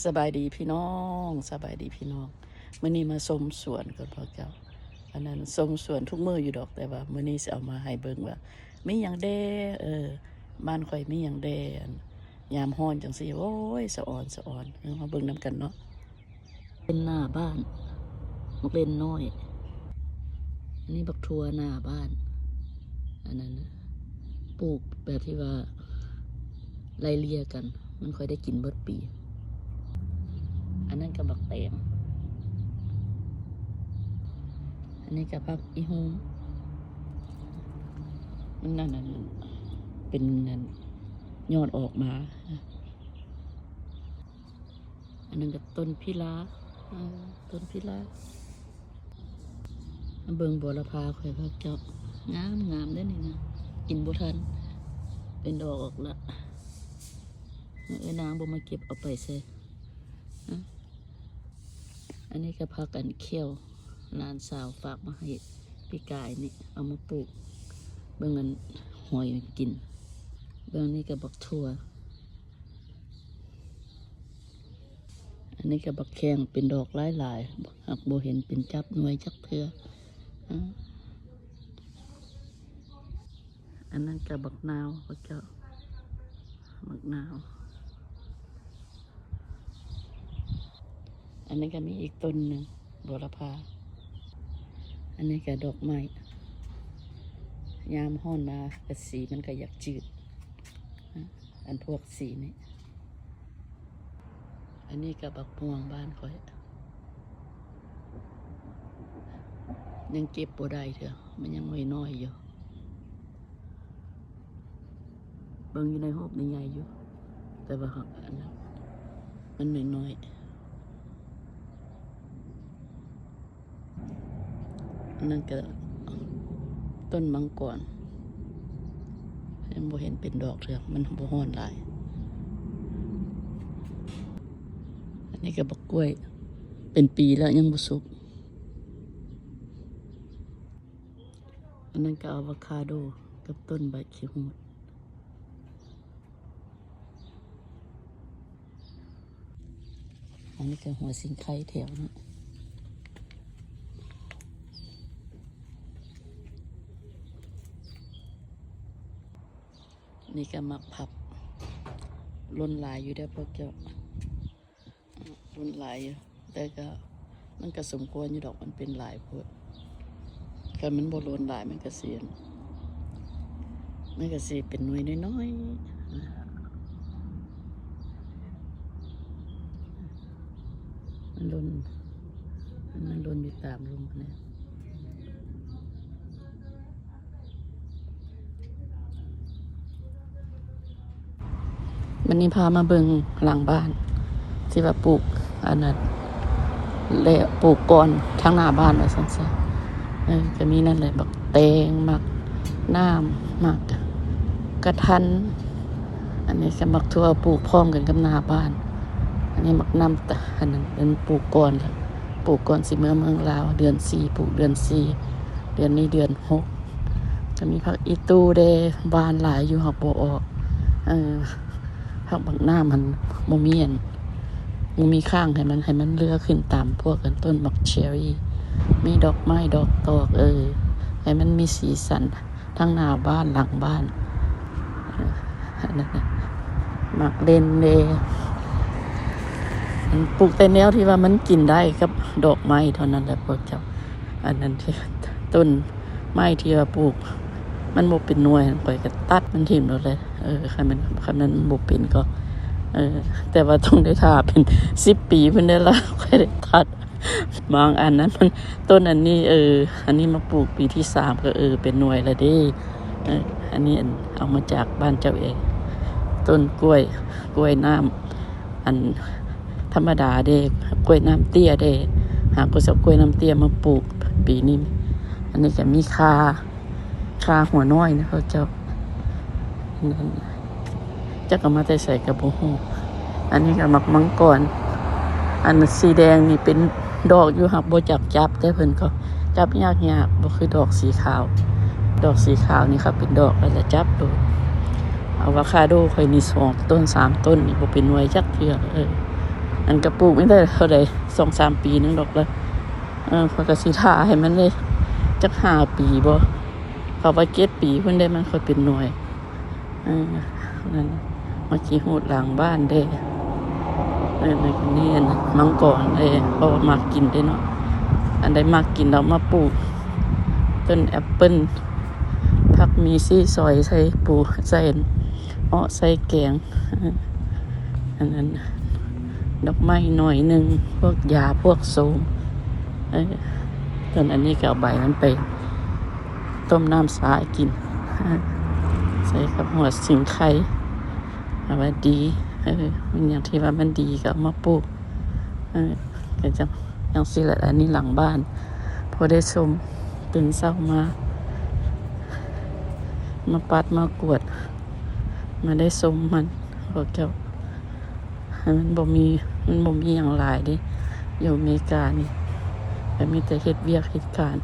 สบายดีพี่น้องสบายดีพี่น้องมื้อนี้มาชมสวนก่อนพ่อเจ้าอันนั้นชมสวนทุกมื้ออยู่ดอกแต่ว่ามื้อนี้สิเอามาให้เบิ่งว่ามีหยังแด่บ้านข่อยมีหยังแด่ยามร้อนจังซี่โอ้ยสะอ่อนสะอ่อนมาเบิ่งนำกันเนาะเป็นหน้าบ้านมักเล่นน้อยอันนี้บักทั่วหน้าบ้านอันนั้นปลูกแบบที่ว่าไล่เลี่ยกันมันค่อยได้กินเบิดปีอันนั้นก็บักแตงอันนี้ก็ผักอีฮูมมันนั่นเป็นนั่นยอดออกมาอันนั้นก็ต้นพิลาต้นพิลาเบิ่งบัวละพาข่อยพักเจ้างามงามได้นี่นะกินบ่ทันเป็นดอกออกละนางบ่มาเก็บเอาไปใส่อันนี้ก็พักกันเขี้ยวหลานสาวฝากมาให้พี่กายนี่เอามาปลูกเบิ่งกันหอยกินเบิ่งนี่ก็บักทั่วอันนี้ก็บักแข้งเป็นดอกหลายๆหากบ่เห็นเป็นจับหน่วยจักเทื่ออันนั้นก็บักนาวพระเจ้าบักนาวอันนี้ก็มีอีกต้นหนึ่งบัวละพาอันนี้ก็ดอกไม้ยามห้อนมาแต่สีมันก็อยากจืดอันพวกสีนี้อันนี้ก็บักม่วงบ้านข่อยยังเก็บบ่ได้เถอะมันยังน้อยอยู่เบิ่งอยู่ในหอบใหญ่อยู่แต่ว่าอันนั้นมันน้อยอันนั้นก็ต้นมังกรยังบ่เห็นเป็นดอกเถอะมันบ่ฮ้อนหลายอันนี้ก็บักกล้วยเป็นปีแล้วยังบ่สุกอันนั้นก็อะโวคาโดกับต้นใบขี้หูดอันนี้ก็หัวสิงไข่แถวนี้นี่ก็มักผับล้นหลายอยู่ได้พวกเจ้าล้นหลายอยู่แต่ก็มันก็สมควรอยู่ดอกมันเป็นหลายพวกก็มันบ่ล้นหลายมันก็เสียมันก็สิเป็นหน่วยน้อยๆมันล้นอยู่ตามลมนะวันนี้พามาเบิ่งหลังบ้านที่ว่าปลูกอันนั้นแล้วปลูกก่อนทางหน้าบ้านว่าซั่นซะก็มีนั่นแหละบักแตงมักน้ำมักกระทันอันนี้ก็มักทั่วปลูกพร้อมกันกับหน้าบ้านอันนี้มักน้ำอันนั้นเป็นปลูกก่อนแล้วปลูกก่อนสิเมืองลาวเดือน4ปลูกเดือน4เดือนนี้เดือน6จะมีผักอีตูเดบานหลายอยู่หักบ่ออกผักบักหน้ามันบ่มีข้างให้มันเลือขึ้นตามพวกกันต้นบักเชอรี่มีดอกไม้ดอกตอกให้มันมีสีสันทั้งหน้าบ้านหลังบ้านมักเล่นเลยปลูกแต่แนวที่ว่ามันกินได้กับดอกไม้เท่านั้นแหละพวกเจ้าอันนั้นที่ต้นไม้ที่ว่าปลูกมันบ่เป็นหน่วยปล่อยก็ตัดมันทิ่มหมดเลยคันนั้นบ่เป็นก็แต่ว่าต้องได้ท่าเป็น10 ปีเพิ่นได้ละค่อยได้ตัดบางอันนั้นมันต้นอันนี้อันนี้มาปลูกปีที่3ก็เป็นหน่วยแล้วเด้อันนี้เอามาจากบ้านเจ้าเองต้นกล้วยน้ำอันธรรมดาเด้กล้วยน้ำเตี้ยเด้หากก็สักกล้วยน้ำเตี้ยมาปลูกปีนี้อันนี้ก็มีคาหัวน้อยนะเขาเจ้าจะก็มาแต่ใส่กระโปรงอันนี้ก็มักมังกรอันสีแดงนี่เป็นดอกอยู่หักบ่จับแต่เพิ่นก็จับยากบ่คือดอกสีขาวนี่ครับเป็นดอกแล้วจะจับโดดอะโวคาโดค่อยมี2ต้น3ต้นนี่บ่เป็นหน่วยจักเทื่อ อันกระปลูกไม่ได้เท่าใด2-3 ปีนึงดอกแล้วเขาก็สิท่าให้มันได้จัก5 ปีบ่เขาว่า7 ปีเพิ่นได้มันค่อยเป็นหน่วยนั่นมาขี้หูดหลังบ้านเด้นี่มังกรเด้เพราะว่ามักกินได้เนาะอันใดมักกินเรามาปลูกต้นแอปเปิ้ลผักมีซี่ซอยใส่ปูใส่ใส่แกงอันนั้นดอกไม้หน่อยหนึ่งพวกยาพวกโสมต้นอันนี้ก็เอาใบมันไปต้มน้ำสากินใส่กับหัวสิงไข่เอาไว้ดีมันอย่างที่ว่ามันดีก็มาปลูกก็จะอย่างสิแหละอันนี้หลังบ้านพอได้ชมตื่นเช้ามาปัดมากวดมาได้ชมมันก็เกี่ยวมันบ่มีอย่างหลายเด้อยู่อเมริกานี่แต่มีแต่เฮ็ดเวียกเฮ็ดการ